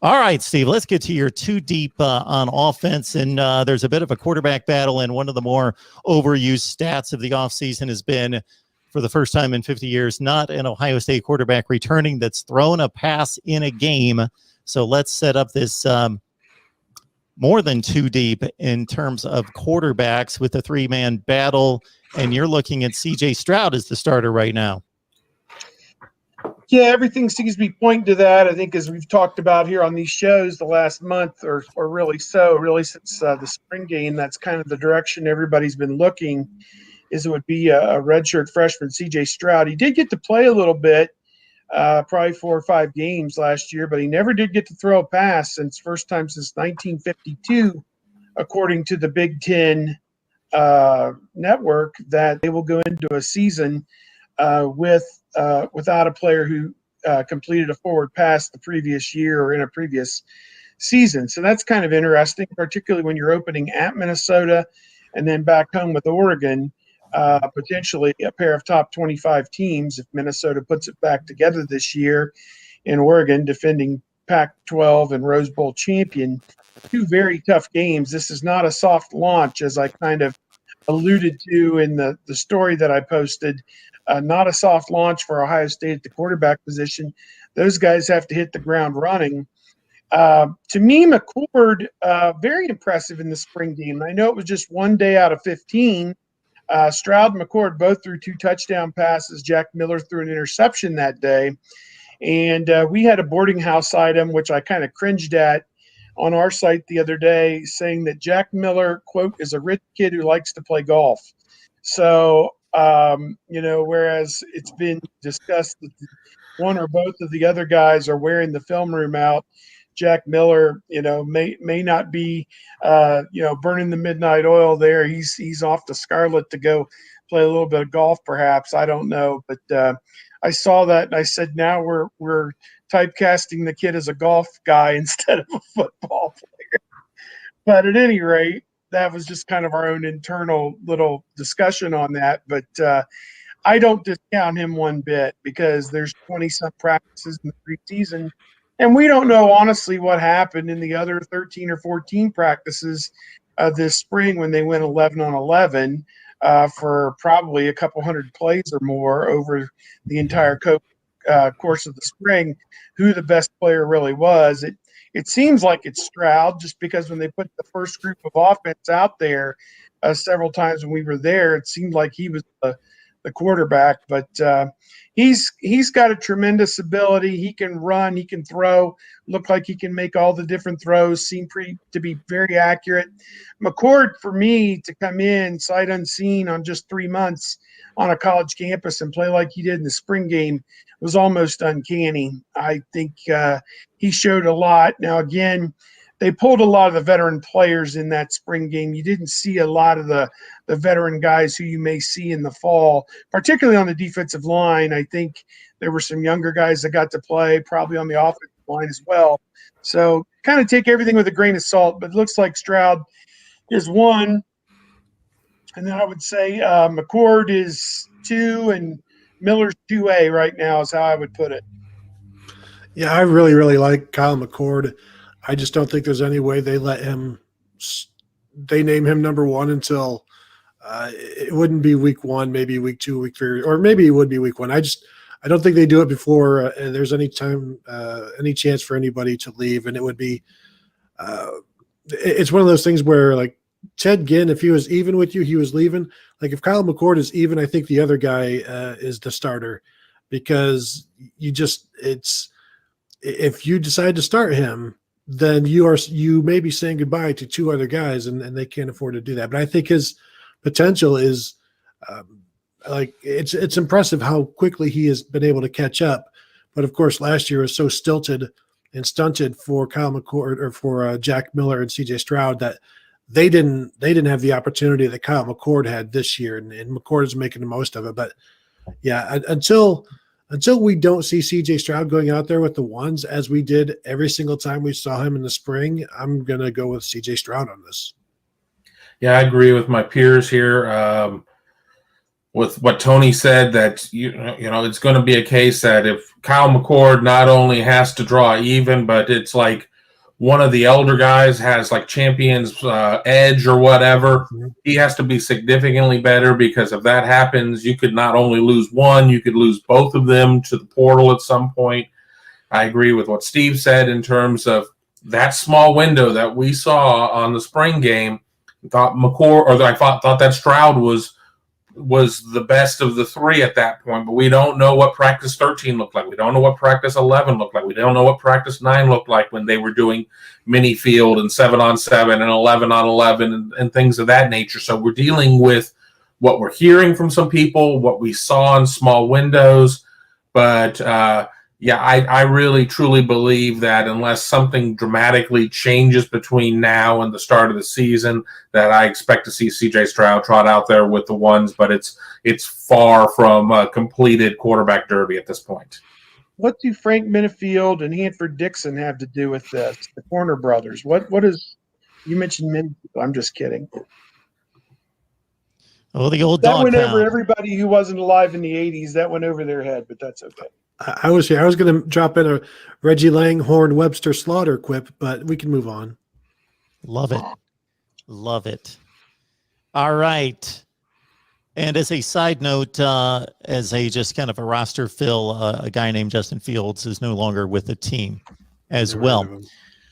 All right, Steve, let's get to your two deep on offense. And there's a bit of a quarterback battle. And one of the more overused stats of the offseason has been, for the first time in 50 years, not an Ohio State quarterback returning that's thrown a pass in a game. So let's set up this more than two deep in terms of quarterbacks with the three-man battle. And you're looking at C.J. Stroud as the starter right now. Yeah, everything seems to be pointing to that. I think, as we've talked about here on these shows the last month, or really since the spring game, that's kind of the direction everybody's been looking, is it would be a redshirt freshman, C.J. Stroud. He did get to play a little bit, probably 4 or 5 games last year, but he never did get to throw a pass first time since 1952, according to the Big Ten network, that they will go into a season without a player who completed a forward pass the previous year or in a previous season. So that's kind of interesting, particularly when you're opening at Minnesota and then back home with Oregon, potentially a pair of top 25 teams if Minnesota puts it back together this year, in Oregon defending Pac-12 and Rose Bowl champion. 2 very tough games. This is not a soft launch, as I kind of alluded to in the story that I posted. Not a soft launch for Ohio State at the quarterback position. Those guys have to hit the ground running. To me, McCord, very impressive in the spring game. I know it was just 1 day out of 15. Stroud and McCord both threw 2 touchdown passes. Jack Miller threw an interception that day. And we had a boarding house item, which I kind of cringed at, on our site the other day, saying that Jack Miller, quote, is a rich kid who likes to play golf. So, whereas it's been discussed that one or both of the other guys are wearing the film room out, Jack Miller, may not be, burning the midnight oil there. He's off to Scarlet to go play a little bit of golf, perhaps. I don't know. But I saw that and I said, now we're typecasting the kid as a golf guy instead of a football player. But at any rate, that was just kind of our own internal little discussion on that. But I don't discount him one bit, because there's 20-some practices in the preseason. And we don't know, honestly, what happened in the other 13 or 14 practices this spring when they went 11-on-11 for probably a couple hundred plays or more over the entire course of the spring, who the best player really was. It seems like it's Stroud, just because when they put the first group of offense out there several times when we were there, it seemed like he was the quarterback. But he's got a tremendous ability. He can run, he can throw, look like he can make all the different throws, seem to be very accurate. McCord, for me, to come in sight unseen on just 3 months on a college campus and play like he did in the spring game was almost uncanny. I think he showed a lot. Now, again, they pulled a lot of the veteran players in that spring game. You didn't see a lot of the veteran guys who you may see in the fall, particularly on the defensive line. I think there were some younger guys that got to play, probably on the offensive line as well. So kind of take everything with a grain of salt, but it looks like Stroud is 1. And then I would say McCord is 2 and Miller's 2A right now is how I would put it. Yeah, I really, really like Kyle McCord. I just don't think there's any way they name him number 1 until it wouldn't be week 1, maybe week 2, week 3, or maybe it would be week 1. I don't think they do it before there's any time, any chance for anybody to leave. And it would be, it's one of those things where, like, Ted Ginn, if he was even with you, he was leaving. Like, if Kyle McCord is even, I think the other guy is the starter, because if you decide to start him, then you may be saying goodbye to 2 other guys, and they can't afford to do that. But I think his potential is it's impressive how quickly he has been able to catch up. But of course, last year was so stilted and stunted for Kyle McCord, or for Jack Miller and C.J. Stroud, that they didn't have the opportunity that Kyle McCord had this year, and McCord is making the most of it. But yeah, until we don't see C.J. Stroud going out there with the ones, as we did every single time we saw him in the spring, I'm going to go with C.J. Stroud on this. Yeah, I agree with my peers here. with what Tony said, that you know it's going to be a case that if Kyle McCord not only has to draw even, but it's like one of the elder guys has like champion's edge or whatever, he has to be significantly better, because if that happens, you could not only lose one, you could lose both of them to the portal at some point. I agree with what Steve said in terms of that small window that we saw on the spring game. Thought McCord, or I thought that Stroud was the best of the three at that point, but we don't know what practice 13 looked like. We don't know what practice 11 looked like. We don't know what practice 9 looked like when they were doing mini field and 7-on-7 and 11-on-11 and things of that nature. So we're dealing with what we're hearing from some people, what we saw in small windows. But yeah, I really truly believe that unless something dramatically changes between now and the start of the season, that I expect to see CJ Stroud trot out there with the ones, but it's far from a completed quarterback derby at this point. What do Frank Minifield and Hanford Dixon have to do with this? The Corner brothers. What is, you mentioned Minifield. I'm just kidding. Oh, the old That dog went over pound. everybody who wasn't alive in the 80s. That went over their head, but that's okay. I was here. I was going to drop in a Reggie Langhorne Webster Slaughter quip, but we can move on. Love it. Love it. All right. And as a side note, as a just kind of a roster fill, a guy named Justin Fields is no longer with the team as Never heard well. of him.